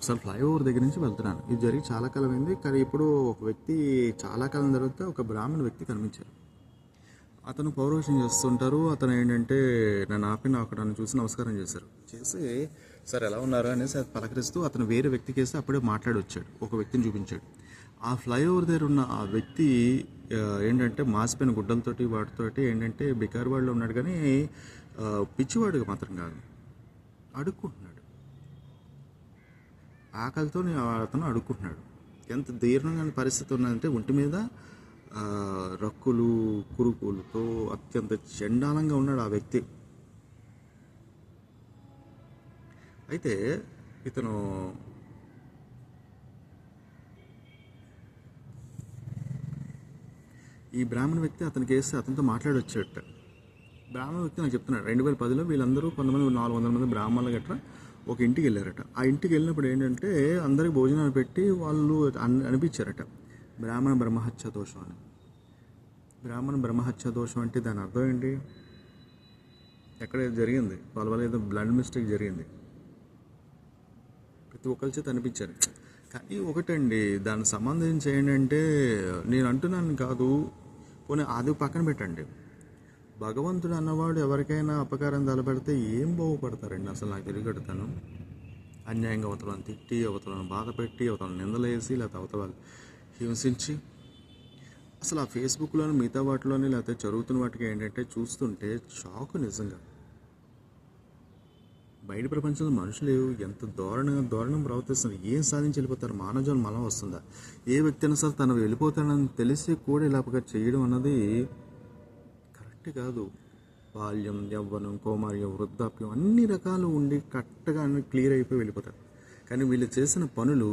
అసలు ఫ్లైఓవర్ దగ్గర నుంచి వెళ్తున్నాను. ఇది జరిగి చాలా కాలం అయింది. కానీ ఇప్పుడు ఒక వ్యక్తి చాలా కాలం తర్వాత ఒక బ్రాహ్మణ వ్యక్తి కనిపించారు. అతను పౌరోహిత్యం చేస్తుంటారు. అతను ఏంటంటే నన్ను ఆపి నాకు నన్ను చూసి నమస్కారం చేశారు. చేసి సార్ ఎలా ఉన్నారు అనేసి అది పలకరిస్తూ అతను వేరే వ్యక్తికి వేస్తే అప్పుడే మాట్లాడి వచ్చాడు. ఒక వ్యక్తిని చూపించాడు. ఆ ఫ్లైఓవర్ దగ్గర ఉన్న ఆ వ్యక్తి ఏంటంటే మాసిపోయిన గుడ్డలతోటి వాటితోటి ఏంటంటే బికారు వాళ్ళు ఉన్నాడు, కానీ పిచ్చివాడు మాత్రం కాదు, అడుక్కుంటున్నాడు. ఆకలితో అతను అడుక్కుంటున్నాడు. ఎంత దీర్ఘంగా పరిస్థితి ఉన్నదంటే ఒంటి మీద రక్కులు కురుకులతో అత్యంత చండాలంగా ఉన్నాడు ఆ వ్యక్తి. అయితే ఇతను ఈ బ్రాహ్మణ వ్యక్తి అతనికి వేస్తే అతనితో మాట్లాడొచ్చేట. బ్రాహ్మణ వ్యక్తి నాకు చెప్తున్నాడు 2010లో వీళ్ళందరూ కొంతమంది 400 మంది బ్రాహ్మణులు గట్రా ఒక ఇంటికి వెళ్ళారట. ఆ ఇంటికి వెళ్ళినప్పుడు ఏంటంటే అందరికి భోజనాలు పెట్టి వాళ్ళు అనిపించారట బ్రాహ్మణ బ్రహ్మహత్య దోషం అని. బ్రాహ్మణ బ్రహ్మహత్య దోషం అంటే దాని అర్థం ఏంటి? ఎక్కడ జరిగింది, వాళ్ళ వల్ల ఏదో బ్లడ్ మిస్టేక్ జరిగింది, ప్రతి ఒక్కరి చేత అనిపించారు. కానీ ఒకటండి, దానికి సంబంధించి ఏంటంటే నేను అంటున్నాను కాదు, పోనీ అది పక్కన పెట్టండి. భగవంతుడు అన్నవాడు ఎవరికైనా అపకారం తలపెడితే ఏం బాగుపడతారండి? అసలు నాకు తెలియగడతాను. అన్యాయంగా అవతలను తిట్టి, అవతలను బాధ పెట్టి, అవతలను నిందలేసి, లేకపోతే అవతల హింసించి, అసలు ఆ ఫేస్బుక్లోని మిగతా వాటిలోని లేకపోతే జరుగుతున్న వాటికి ఏంటంటే చూస్తుంటే షాకు. నిజంగా బయట ప్రపంచంలో మనుషులు ఎంత దారుణం ప్రవర్తిస్తున్నారు. ఏం సాధించి వెళ్ళిపోతారు? మానవజన్మ మలం వస్తుందా? ఏ వ్యక్తి అయినా సరే తను వెళ్ళిపోతాడని తెలిసి కూడా ఇలాగ చేయడం అన్నది కరెక్ట్ కాదు. బాల్యం, యవ్వనం, కౌమార్యం, వృద్ధాప్యం అన్ని రకాలు ఉండి కరెక్ట్గా క్లియర్ అయిపోయి వెళ్ళిపోతారు. కానీ వీళ్ళు చేసిన పనులు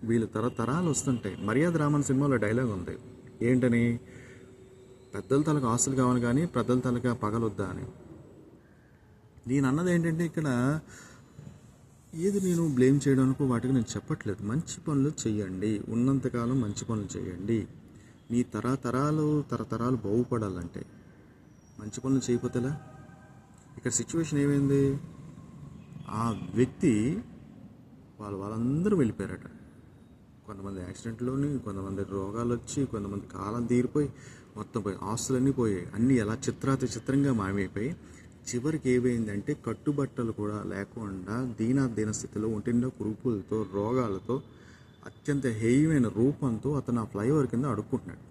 వీళ్ళు తరతరాలు వస్తుంటాయి. మర్యాద రామన్ సినిమాలో డైలాగ్ ఉంది ఏంటని, పెద్దల తలకు ఆస్తులు కావాలి కానీ పెద్దల తలకి పగలొద్దా అని. నేను అన్నది ఏంటంటే ఇక్కడ ఏది నేను బ్లేమ్ చేయడానికి వాటికి నేను చెప్పట్లేదు. మంచి పనులు చెయ్యండి, ఉన్నంతకాలం మంచి పనులు చేయండి. మీ తరతరాలు బాగుపడాలంటే మంచి పనులు చేయకపోతేలా? ఇక్కడ సిచ్యువేషన్ ఏమైంది, ఆ వ్యక్తి వాళ్ళందరూ వెళ్ళిపోయారట. కొంతమంది యాక్సిడెంట్లోని, కొంతమంది రోగాలు వచ్చి, కొంతమంది కాలం తీరిపోయి మొత్తం పోయి ఆస్తులన్నీ పోయాయి. అన్నీ ఎలా చిత్రంగా మాయమైపోయి చివరికి ఏమైందంటే కట్టుబట్టలు కూడా లేకుండా దీన స్థితిలో ఒంటిండా కురుపులతో రోగాలతో అత్యంత హేయమైన రూపంతో అతను ఆ ఫ్లైఓవర్ కింద అడుక్కుంటున్నాడు.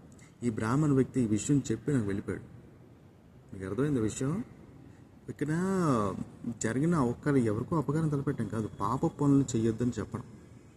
ఈ బ్రాహ్మణ వ్యక్తి ఈ విషయం చెప్పి నాకు వెళ్ళిపోయాడు. మీకు అర్థమైంది విషయం? ఇక్కడ జరిగిన ఒక్కరు ఎవరికో అపకారం తలపెట్టడం కాదు, పాప పనులు చేయొద్దని చెప్పడం.